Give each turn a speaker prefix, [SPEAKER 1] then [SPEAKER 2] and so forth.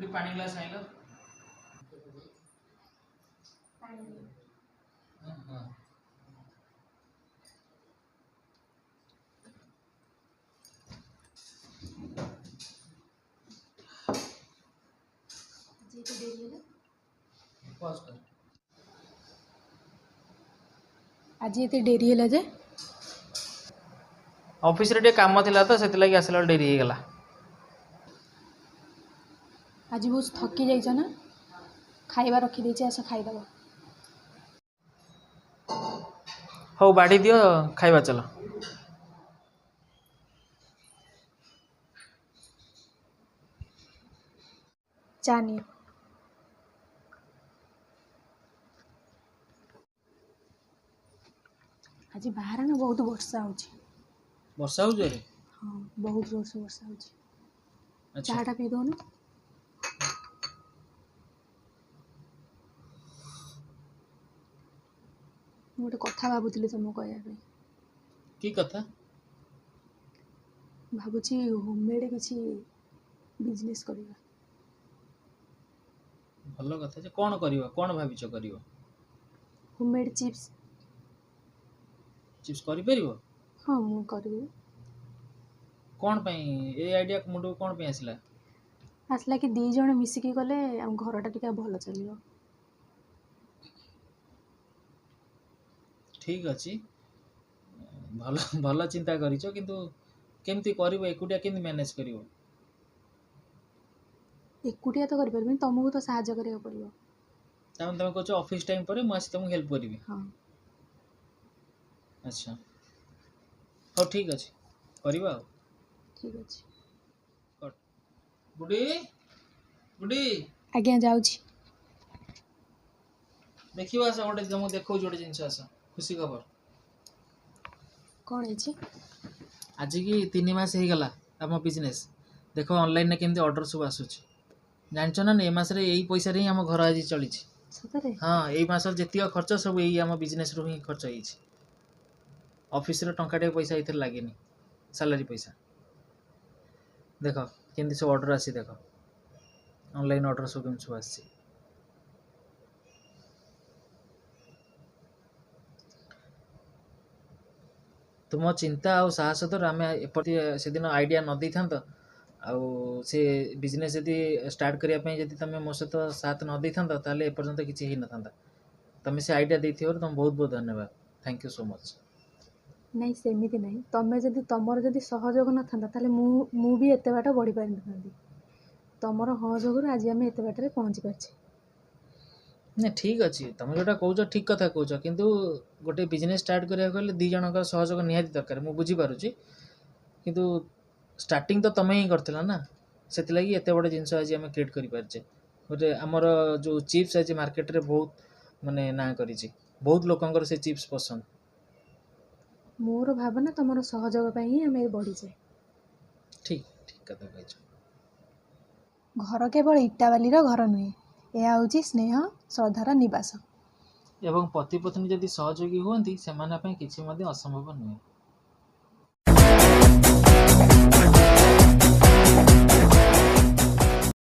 [SPEAKER 1] पानी ग्लास आइलो
[SPEAKER 2] आज ये डेरी है जे
[SPEAKER 1] ऑफिस रे काम थिला तो सेति लागि आसला डेरी हे गला
[SPEAKER 2] आज बहुत थकी जाइछ ना खाइबा रखी देछि आस खाइदब
[SPEAKER 1] हो बाड़ी दियो खाइबा चलो
[SPEAKER 2] चानी आज बाहर ना बहुत वर्षा
[SPEAKER 1] हो जे
[SPEAKER 2] हाँ बहुत जोर से वर्षा होची
[SPEAKER 1] अच्छा
[SPEAKER 2] चाटा पी दो ना गोटे कथा भाबुଥିଲି तुमको कहया पे
[SPEAKER 1] की कथा
[SPEAKER 2] भाबुची होममेड किछि बिजनेस करिबा
[SPEAKER 1] भलो कथा जे कोन करिवो कोन भाबिचो करिवो
[SPEAKER 2] होममेड चिप्स
[SPEAKER 1] चिप्स करि परिवो
[SPEAKER 2] हाँ मु करबी
[SPEAKER 1] कोन पई ए आईडिया मुंडो कोन पई आसिला
[SPEAKER 2] आसला कि दी जण मिसिकी गले हम घरटा टिका भलो चलियो
[SPEAKER 1] ठीक अछि भलो भलो चिंता करिचो किंतु केमती करिवो एकुटिया केमती मैनेज करिवो
[SPEAKER 2] एकुटिया तो करि परबिन तुमको तो सहायता करियो पड़ियो
[SPEAKER 1] ताम तमे कहचो ऑफिस टाइम परे मु आसी तुमको हेल्प करिवि
[SPEAKER 2] हाँ
[SPEAKER 1] अच्छा हो ठीक अछि करिवो
[SPEAKER 2] ठीक अछि
[SPEAKER 1] कट गुडी गुडी
[SPEAKER 2] आज्ञा जाउछि
[SPEAKER 1] देखियो आसा गोटे जम देखौ जोटे जिंस आसा खुशी खबर
[SPEAKER 2] कौन है
[SPEAKER 1] आज की 3 मास हो गला आम बिजनेस देख ऑनलाइन ने केमती ऑर्डर सब आसुची जानछ ना ए मास रे एई पैसा रे हम घर आज चली
[SPEAKER 2] सतरे
[SPEAKER 1] हाँ एई मास जेतिक खर्च सब एई आम बिजनेस रो ही खर्च होई ऑफिस रे टंकाटे पैसा इथर लागेनी सैलरी पैसा देख केमती सब ऑर्डर आसी देख ऑनलाइन ऑर्डर सब केमती सब आसी तुम चिंता आ साहस तो आम एपटी से दिन आइडिया न दे था आउ से बिजनेस यदि स्टार्ट करने जब तुम मो सहित साथ न दे था ताले एपर्यंत किसी हो ना तुम से आइडिया दे तुम बहुत बहुत धन्यवाद थैंक यू सो मच
[SPEAKER 2] नहीं सेमिति नहीं तमे जदि तमर जदि सहयोग न था ताले मु भी एते बाट बढ़ी पारि नथांती तमर सहयोग आज आम एते बाटरे पहुँची पारछे
[SPEAKER 1] ना ठीक अच्छे तुम जोटा कौच ठीक कथा कौच किंतु गोटे बिजनेस स्टार्ट करा दी जन सहयोग निहाती दरकार मुझे बुझीपारुची किंतु स्टार्टिंग तो तुम ही करथिला ना से लगी एत बड़ जिनस आज आम क्रिएट करें गोटे आमर जो चिप्स आज मार्केट रे बहुत माने ना करी बहुत लोकंकर से चिप्स पसंद
[SPEAKER 2] मोर भावना तुम सहयोग ही आम बढ़ीचे
[SPEAKER 1] ठीक ठीक कथा कह
[SPEAKER 2] घर केवल इटा बाली घर नुहे यह हूँ स्नेह श्रद्धार निवास
[SPEAKER 1] एवं पति पत्नी जदि सहयोगी हुआ से असंभव नुहे।